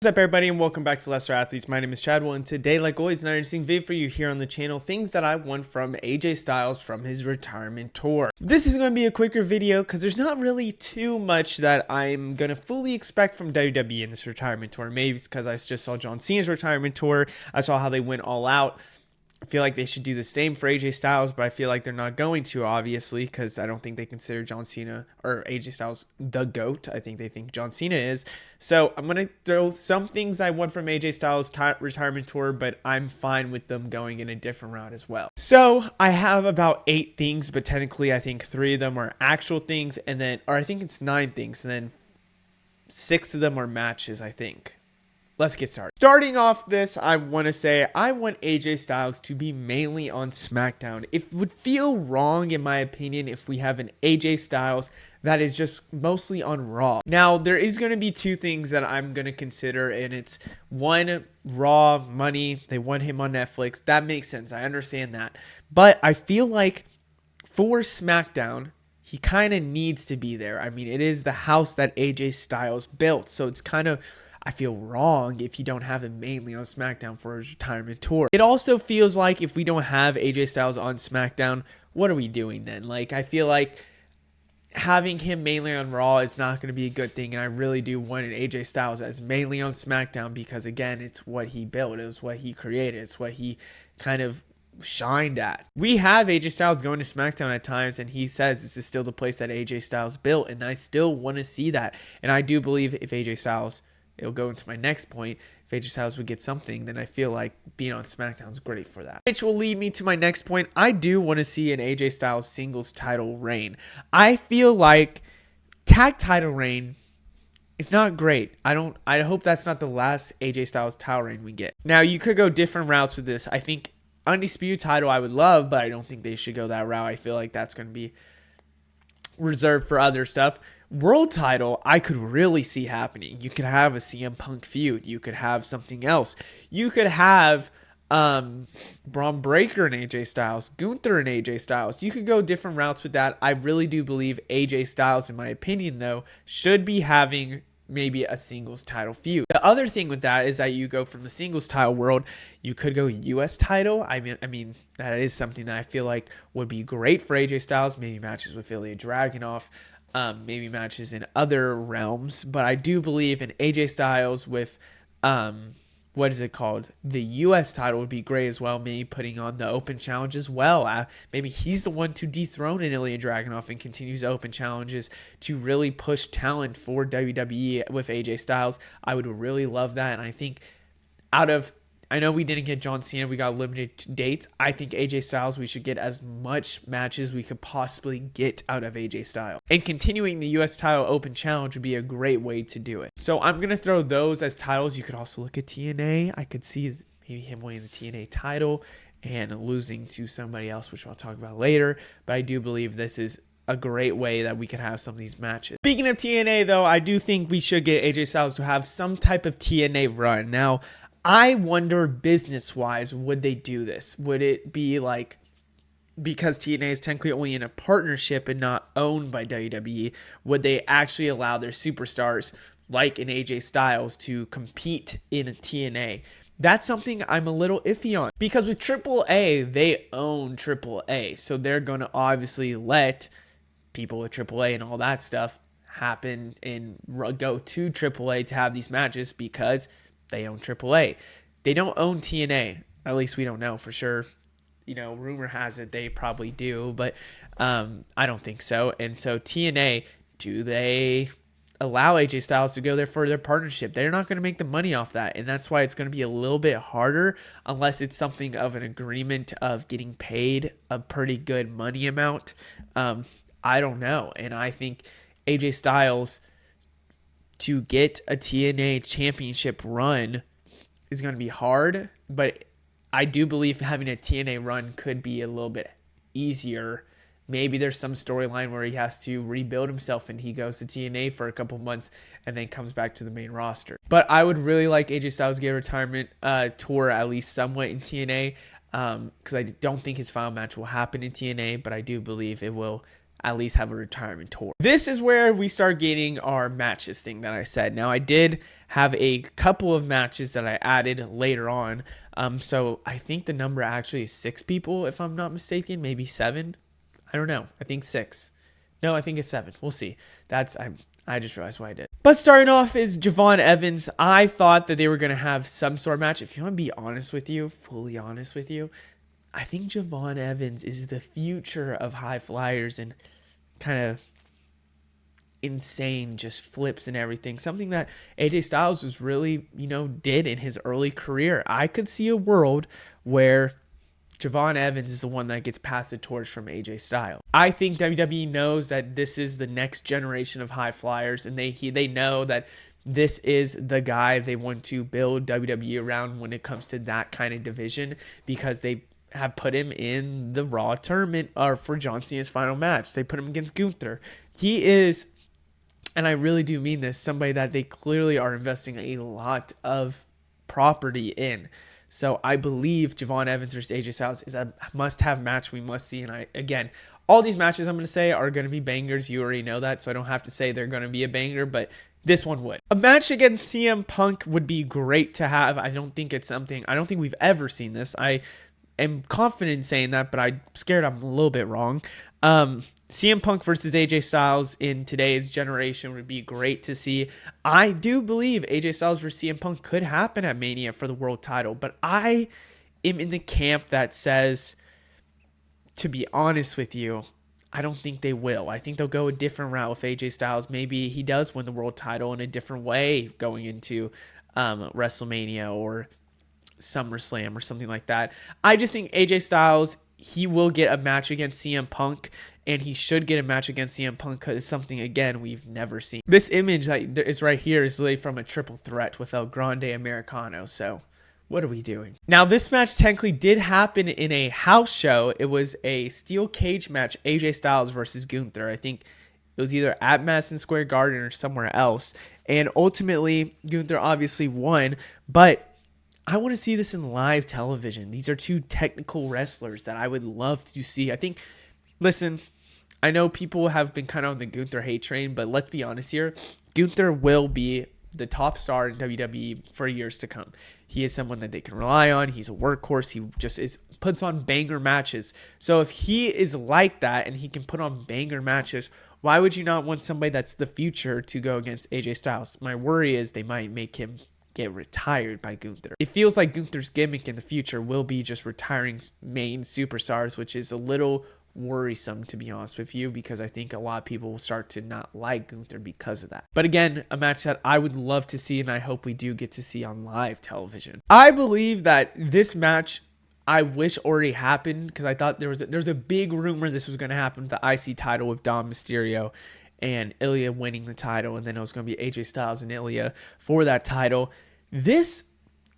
What's up, everybody, and welcome back to Lesser Athletes. My name is Chadwell, and today, like always, another interesting video for you here on the channel. Things that I won from AJ Styles from his retirement tour. This is going to be a quicker video because there's not really too much that I'm going to fully expect from WWE in this retirement tour. Maybe it's because I just saw John Cena's retirement tour. I saw how they went all out. I feel like they should do the same for AJ Styles, but I feel like they're not going to, obviously, because I don't think they consider John Cena or AJ Styles the GOAT. I think they think John Cena is. So I'm going to throw some things I want from AJ Styles' retirement tour, but I'm fine with them going in a different route as well. So I have about 8 things, but technically I think 3 of them are actual things, and then, or I think it's 9 things, and then 6 of them are matches, I think. Let's get started. Starting off this, I want to say I want AJ Styles to be mainly on SmackDown. It would feel wrong, in my opinion, if we have an AJ Styles that is just mostly on Raw. Now, there is going to be 2 things that I'm going to consider, and it's one, Raw, money. They want him on Netflix. That makes sense. I understand that. But I feel like for SmackDown, he kind of needs to be there. I mean, it is the house that AJ Styles built, so it's kind of, I feel wrong if you don't have him mainly on SmackDown for his retirement tour. It also feels like if we don't have AJ Styles on SmackDown, what are we doing then? Like, I feel like having him mainly on Raw is not going to be a good thing, and I really do want an AJ Styles as mainly on SmackDown because, again, it's what he built. It was what he created. It's what he kind of shined at. We have AJ Styles going to SmackDown at times, and he says this is still the place that AJ Styles built, and I still want to see that. And I do believe if AJ Styles, it'll go into my next point, if AJ Styles would get something, then I feel like being on SmackDown is great for that. Which will lead me to my next point. I do want to see an AJ Styles singles title reign. I feel like tag title reign is not great. I hope that's not the last AJ Styles title reign we get. Now, you could go different routes with this. I think undisputed title I would love, but I don't think they should go that route. I feel like that's going to be reserved for other stuff. World title, I could really see happening. You could have a CM Punk feud. You could have something else. You could have Braun Breaker and AJ Styles, Gunther and AJ Styles. You could go different routes with that. I really do believe AJ Styles, in my opinion, though, should be having maybe a singles title feud. The other thing with that is that you go from the singles title world, you could go US title. I mean that is something that I feel like would be great for AJ Styles. Maybe matches with Ilya Dragunov, maybe matches in other realms. But I do believe in AJ Styles with what is it called? The US title would be great as well. Maybe putting on the open challenge as well. Maybe he's the one to dethrone an Ilya Dragunov and continues open challenges to really push talent for WWE with AJ Styles. I would really love that. And I think I know we didn't get John Cena. We got limited dates. I think AJ Styles, we should get as much matches we could possibly get out of AJ Styles. And continuing the US title open challenge would be a great way to do it. So I'm going to throw those as titles. You could also look at TNA. I could see maybe him winning the TNA title and losing to somebody else, which I'll talk about later. But I do believe this is a great way that we could have some of these matches. Speaking of TNA, though, I do think we should get AJ Styles to have some type of TNA run. Now, I wonder business-wise, would they do this? Would it be like, because TNA is technically only in a partnership and not owned by WWE, would they actually allow their superstars like an AJ Styles to compete in a TNA? That's something I'm a little iffy on. Because with AAA, they own AAA. So they're going to obviously let people with AAA and all that stuff happen and go to AAA to have these matches because they own AAA. They don't own TNA. At least we don't know for sure. You know, rumor has it they probably do, but I don't think so. And so TNA, do they allow AJ Styles to go there for their partnership? They're not going to make the money off that, and that's why it's going to be a little bit harder unless it's something of an agreement of getting paid a pretty good money amount. I don't know, and I think AJ Styles to get a TNA championship run is going to be hard, but I do believe having a TNA run could be a little bit easier. Maybe there's some storyline where he has to rebuild himself and he goes to TNA for a couple months and then comes back to the main roster. But I would really like AJ Styles to get a retirement tour at least somewhat in TNA because I don't think his final match will happen in TNA, but I do believe it will at least have a retirement tour. This is where we start getting our matches thing that I said. Now, I did have a couple of matches that I added later on. So I think the number actually is 6 people, if I'm not mistaken, maybe 7. I don't know. I think 6. No, I think it's 7. We'll see. I just realized what I did. But starting off is Javon Evans. I thought that they were going to have some sort of match. If you want to be honest with you, fully honest with you, I think Javon Evans is the future of high flyers and kind of insane just flips and everything. Something that AJ Styles was really, did in his early career. I could see a world where Javon Evans is the one that gets passed the torch from AJ Styles. I think WWE knows that this is the next generation of high flyers, and they know that this is the guy they want to build WWE around when it comes to that kind of division, because they have put him in the Raw tournament for John Cena's final match. They put him against Gunther. He is, and I really do mean this, somebody that they clearly are investing a lot of property in. So I believe Javon Evans versus AJ Styles is a must-have match we must see. And again, all these matches I'm going to say are going to be bangers. You already know that, so I don't have to say they're going to be a banger, but this one would. A match against CM Punk would be great to have. I don't think we've ever seen this. I am confident in saying that, but I'm scared I'm a little bit wrong. CM Punk versus AJ Styles in today's generation would be great to see. I do believe AJ Styles versus CM Punk could happen at Mania for the world title, but I am in the camp that says, to be honest with you, I don't think they will. I think they'll go a different route with AJ Styles. Maybe he does win the world title in a different way going into WrestleMania or SummerSlam or something like that. I just think AJ Styles, he will get a match against CM Punk, and he should get a match against CM Punk because it's something, again, we've never seen. This image that is right here is literally from a triple threat with El Grande Americano, so what are we doing? Now, this match technically did happen in a house show. It was a steel cage match, AJ Styles versus Gunther. I think it was either at Madison Square Garden or somewhere else, and ultimately, Gunther obviously won, but I want to see this in live television. These are two technical wrestlers that I would love to see. Listen, I know people have been kind of on the Gunther hate train, but let's be honest here. Gunther will be the top star in WWE for years to come. He is someone that they can rely on. He's a workhorse. He just puts on banger matches. So if he is like that and he can put on banger matches, why would you not want somebody that's the future to go against AJ Styles? My worry is they might make him get retired by Gunther. It feels like Gunther's gimmick in the future will be just retiring main superstars, which is a little worrisome, to be honest with you, because I think a lot of people will start to not like Gunther because of that. But again, a match that I would love to see, and I hope we do get to see on live television. I believe that this match, I wish already happened, because I thought there's a big rumor this was going to happen with the IC title with Dom Mysterio and Ilya winning the title, and then it was going to be AJ Styles and Ilya for that title. This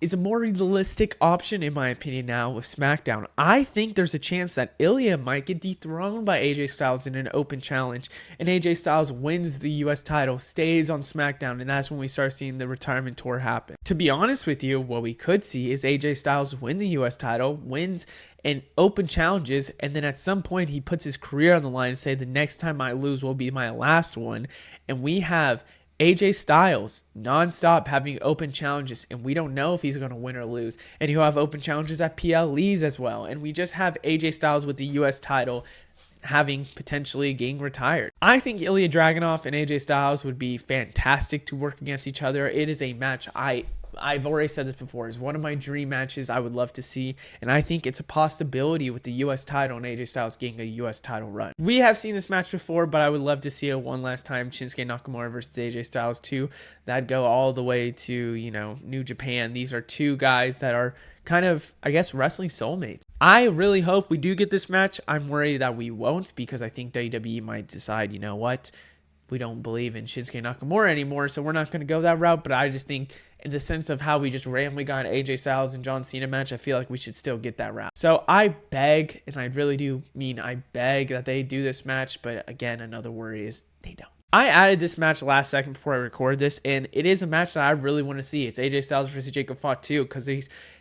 is a more realistic option, in my opinion, now with SmackDown. I think there's a chance that Ilya might get dethroned by AJ Styles in an open challenge, and AJ Styles wins the U.S. title, stays on SmackDown, and that's when we start seeing the retirement tour happen. To be honest with you, what we could see is AJ Styles win the U.S. title, wins and open challenges, and then at some point he puts his career on the line and say the next time I lose will be my last one, and we have AJ Styles nonstop having open challenges, and we don't know if he's going to win or lose, and he'll have open challenges at PLEs as well, and we just have AJ Styles with the U.S. title having potentially getting retired. I think Ilya Dragunov and AJ Styles would be fantastic to work against each other. It is a match I've already said this before, is one of my dream matches I would love to see, and I think it's a possibility with the U.S. title and AJ Styles getting a U.S. title run. We have seen this match before, but I would love to see it one last time, Shinsuke Nakamura versus AJ Styles 2. That'd go all the way to, New Japan. These are two guys that are kind of, I guess, wrestling soulmates. I really hope we do get this match. I'm worried that we won't, because I think WWE might decide, you know what, we don't believe in Shinsuke Nakamura anymore, so we're not going to go that route. But I just think in the sense of how we just randomly got an AJ Styles and John Cena match, I feel like we should still get that route. So I beg, and I really do mean I beg, that they do this match. But again, another worry is they don't. I added this match last second before I record this, and it is a match that I really want to see. It's AJ Styles versus Jacob Fatu, because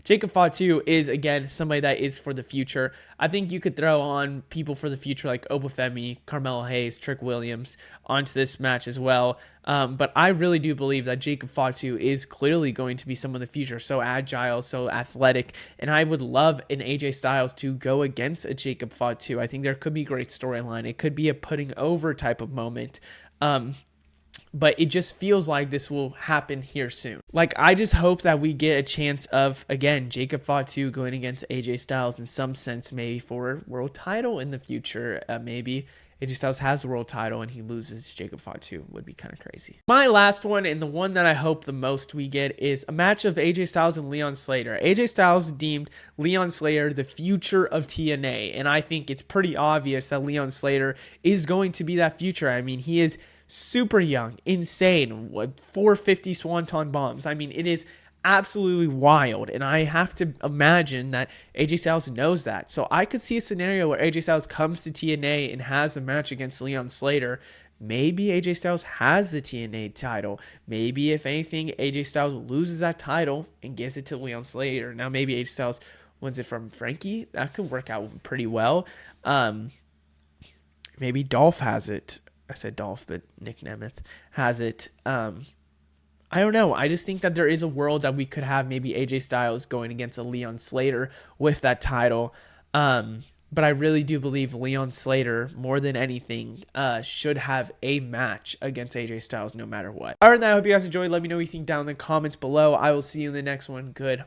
Jacob Fatu is, again, somebody that is for the future. I think you could throw on people for the future like Obafemi, Carmelo Hayes, Trick Williams onto this match as well. But I really do believe that Jacob Fatu is clearly going to be someone in the future, so agile, so athletic, and I would love an AJ Styles to go against a Jacob Fatu. I think there could be a great storyline. It could be a putting over type of moment. But it just feels like this will happen here soon. Like, I just hope that we get a chance of, again, Jacob Fatu going against AJ Styles in some sense, maybe for a world title in the future. Maybe AJ Styles has the world title and he loses to Jacob Fatu. Would be kind of crazy. My last one, and the one that I hope the most we get, is a match of AJ Styles and Leon Slater. AJ Styles deemed Leon Slater the future of TNA, and I think it's pretty obvious that Leon Slater is going to be that future. I mean, he is super young, insane, 450 swanton bombs. I mean, it is absolutely wild, and I have to imagine that AJ Styles knows that. So I could see a scenario where AJ Styles comes to TNA and has a match against Leon Slater. Maybe AJ Styles has the TNA title. Maybe, if anything, AJ Styles loses that title and gives it to Leon Slater. Now, maybe AJ Styles wins it from Frankie. That could work out pretty well. Maybe Dolph has it. I said Dolph, but Nick Nemeth has it. I don't know. I just think that there is a world that we could have maybe AJ Styles going against a Leon Slater with that title. But I really do believe Leon Slater, more than anything, should have a match against AJ Styles no matter what. All right, I hope you guys enjoyed. Let me know what you think down in the comments below. I will see you in the next one. Goodbye.